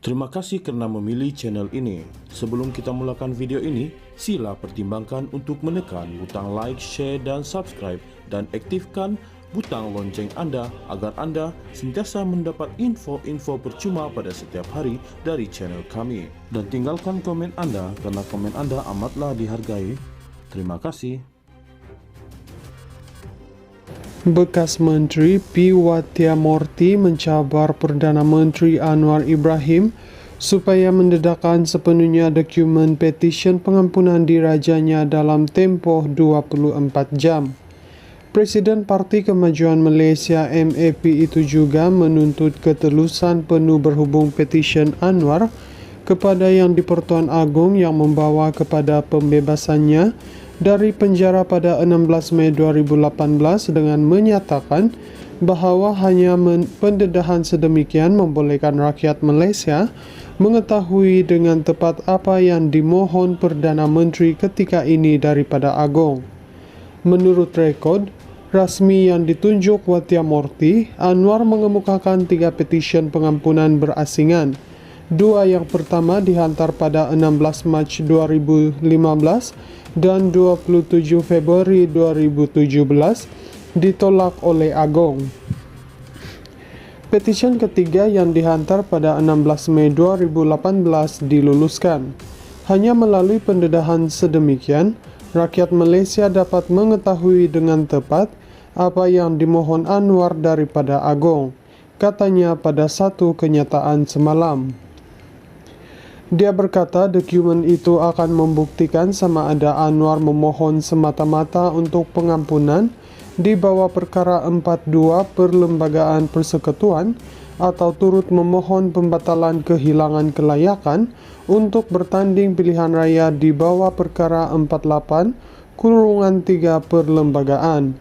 Terima kasih karena memilih channel ini. Sebelum kita mulakan video ini, sila pertimbangkan untuk menekan butang like, share dan subscribe dan aktifkan butang lonceng Anda agar Anda sentiasa mendapat info-info percuma pada setiap hari dari channel kami. Dan tinggalkan komen Anda karena komen Anda amatlah dihargai. Terima kasih. Bekas Menteri P. Wathiamorthy mencabar Perdana Menteri Anwar Ibrahim supaya mendedahkan sepenuhnya dokumen petisyen pengampunan dirajanya dalam tempoh 24 jam. Presiden Parti Kemajuan Malaysia MAP itu juga menuntut ketelusan penuh berhubung petisyen Anwar kepada Yang di-Pertuan Agong yang membawa kepada pembebasannya dari penjara pada 16 Mei 2018 dengan menyatakan bahawa hanya pendedahan sedemikian membolehkan rakyat Malaysia mengetahui dengan tepat apa yang dimohon Perdana Menteri ketika ini daripada Agong. Menurut rekod rasmi yang ditunjuk Wathiamorthy, Anwar mengemukakan 3 petisyen pengampunan berasingan. 2 yang pertama dihantar pada 16 Mac 2015 dan 27 Februari 2017 ditolak oleh Agong. Petisyen ketiga yang dihantar pada 16 Mei 2018 diluluskan. Hanya melalui pendedahan sedemikian, rakyat Malaysia dapat mengetahui dengan tepat apa yang dimohon Anwar daripada Agong, katanya pada satu kenyataan semalam. Dia berkata dokumen itu akan membuktikan sama ada Anwar memohon semata-mata untuk pengampunan di bawah perkara 42 Perlembagaan Persekutuan atau turut memohon pembatalan kehilangan kelayakan untuk bertanding pilihan raya di bawah perkara 48 3 Perlembagaan.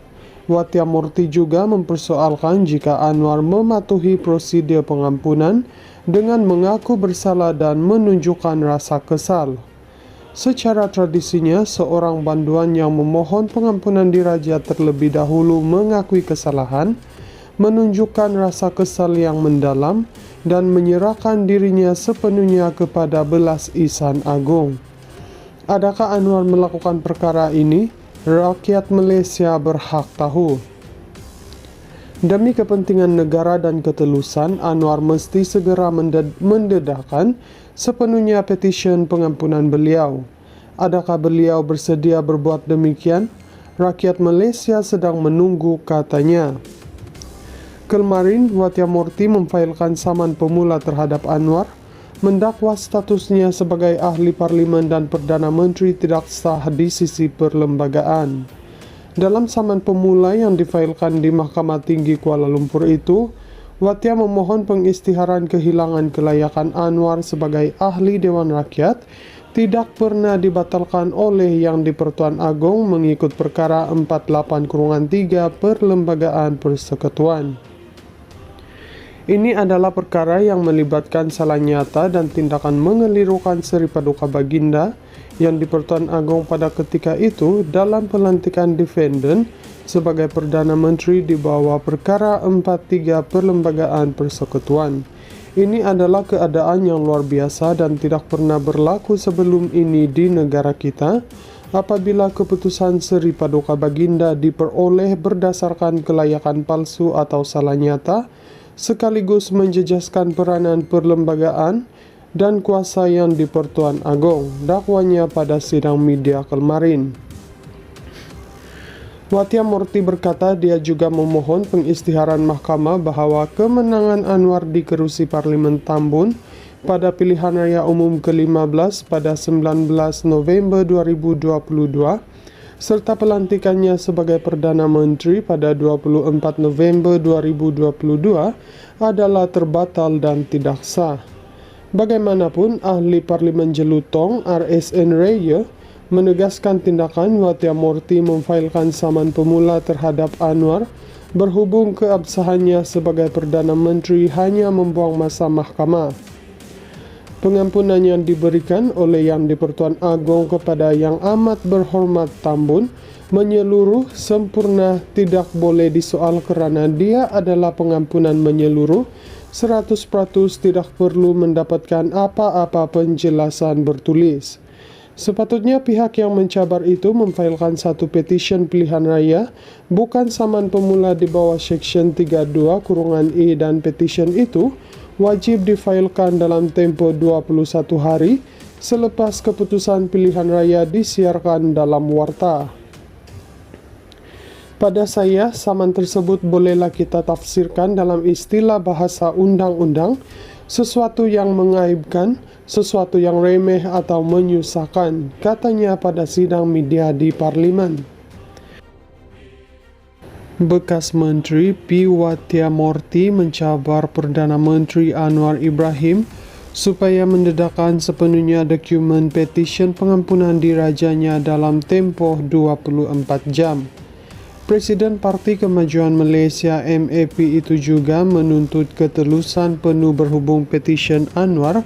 Wathiamorthy juga mempersoalkan jika Anwar mematuhi prosedur pengampunan dengan mengaku bersalah dan menunjukkan rasa kesal. Secara tradisinya, seorang banduan yang memohon pengampunan diraja terlebih dahulu mengakui kesalahan, menunjukkan rasa kesal yang mendalam, dan menyerahkan dirinya sepenuhnya kepada belas ihsan Agong. Adakah Anwar melakukan perkara ini? Rakyat Malaysia berhak tahu. Demi kepentingan negara dan ketelusan, Anwar mesti segera mendedahkan sepenuhnya petisyen pengampunan beliau. Adakah beliau bersedia berbuat demikian? Rakyat Malaysia sedang menunggu, katanya. Kemarin, Wathiamorthy memfailkan saman pemula terhadap Anwar, mendakwa statusnya sebagai ahli parlimen dan Perdana Menteri tidak sah di sisi perlembagaan. Dalam saman pemula yang difailkan di Mahkamah Tinggi Kuala Lumpur itu, Wathia memohon pengisytiharan kehilangan kelayakan Anwar sebagai ahli Dewan Rakyat tidak pernah dibatalkan oleh Yang di-Pertuan Agong mengikut perkara 48-3 Perlembagaan Persekutuan. Ini adalah perkara yang melibatkan salah nyata dan tindakan mengelirukan Seri Paduka Baginda Yang di-Pertuan Agong pada ketika itu dalam pelantikan defendant sebagai Perdana Menteri di bawah perkara 43 Perlembagaan Persekutuan. Ini adalah keadaan yang luar biasa dan tidak pernah berlaku sebelum ini di negara kita, apabila keputusan Seri Paduka Baginda diperoleh berdasarkan kelayakan palsu atau salah nyata, sekaligus menjejaskan peranan perlembagaan dan kuasa Yang di-Pertuan Agong, dakwanya pada sidang media kemarin. Wathiamorthy berkata dia juga memohon pengisytiharan mahkamah bahawa kemenangan Anwar di kerusi Parlimen Tambun pada pilihan raya umum ke-15 pada 19 November 2022 serta pelantikannya sebagai Perdana Menteri pada 24 November 2022 adalah terbatal dan tidak sah. Bagaimanapun, ahli Parlimen Jelutong RSN Raya menegaskan tindakan Wathiamorthy memfailkan saman pemula terhadap Anwar berhubung keabsahannya sebagai Perdana Menteri hanya membuang masa mahkamah. Pengampunan yang diberikan oleh Yang di-Pertuan Agong kepada Yang Amat Berhormat Tambun menyeluruh, sempurna, tidak boleh disoal kerana dia adalah pengampunan menyeluruh 100% tidak perlu mendapatkan apa-apa penjelasan bertulis. Sepatutnya pihak yang mencabar itu memfailkan satu petition pilihan raya, bukan saman pemula di bawah Section 32(e) dan petition itu wajib difailkan dalam tempo 21 hari selepas keputusan pilihan raya disiarkan dalam warta. Pada saya, saman tersebut bolehlah kita tafsirkan dalam istilah bahasa undang-undang, sesuatu yang mengaibkan, sesuatu yang remeh atau menyusahkan, katanya pada sidang media di Parlimen. Bekas Menteri P. Wathiamorty mencabar Perdana Menteri Anwar Ibrahim supaya mendedahkan sepenuhnya dokumen petisyen pengampunan dirajanya dalam tempoh 24 jam. Presiden Parti Kemajuan Malaysia MAP itu juga menuntut ketelusan penuh berhubung petisyen Anwar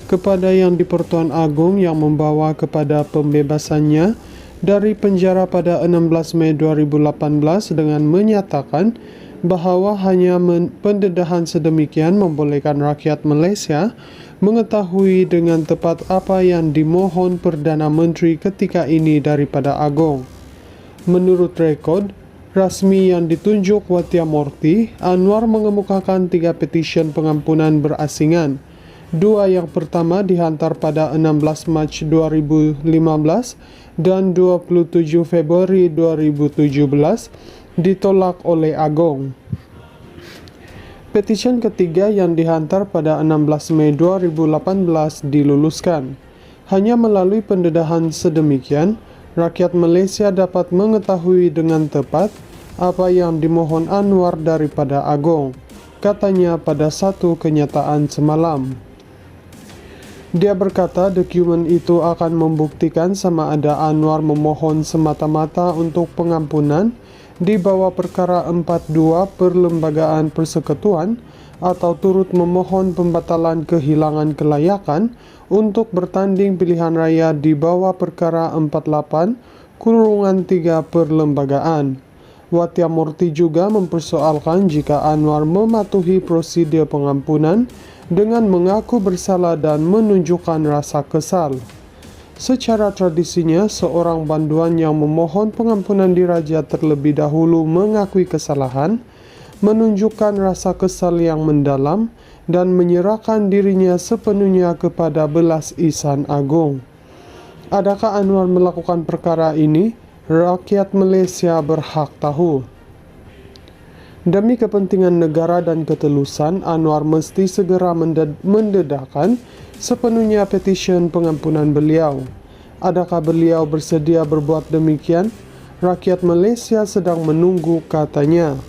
kepada Yang di-Pertuan Agong yang membawa kepada pembebasannya dari penjara pada 16 Mei 2018 dengan menyatakan bahawa hanya pendedahan sedemikian membolehkan rakyat Malaysia mengetahui dengan tepat apa yang dimohon Perdana Menteri ketika ini daripada Agong. Menurut rekod rasmi yang ditunjuk Wathiamorty, Anwar mengemukakan 3 petisyen pengampunan berasingan. 2 yang pertama dihantar pada 16 Mac 2015 dan 27 Februari 2017 ditolak oleh Agong. Petisyen ketiga yang dihantar pada 16 Mei 2018 diluluskan. Hanya melalui pendedahan sedemikian, rakyat Malaysia dapat mengetahui dengan tepat apa yang dimohon Anwar daripada Agong, katanya pada satu kenyataan semalam. Dia berkata dokumen itu akan membuktikan sama ada Anwar memohon semata-mata untuk pengampunan di bawah perkara 42 Perlembagaan Persekutuan atau turut memohon pembatalan kehilangan kelayakan untuk bertanding pilihan raya di bawah perkara 48(3) Perlembagaan. Wathiamorty juga mempersoalkan jika Anwar mematuhi prosedur pengampunan dengan mengaku bersalah dan menunjukkan rasa kesal. Secara tradisinya, seorang banduan yang memohon pengampunan diraja terlebih dahulu mengakui kesalahan, menunjukkan rasa kesal yang mendalam, dan menyerahkan dirinya sepenuhnya kepada belas ihsan Agong. Adakah Anwar melakukan perkara ini? Rakyat Malaysia berhak tahu. Demi kepentingan negara dan ketelusan, Anwar mesti segera mendedahkan sepenuhnya petisyen pengampunan beliau. Adakah beliau bersedia berbuat demikian? Rakyat Malaysia sedang menunggu, katanya.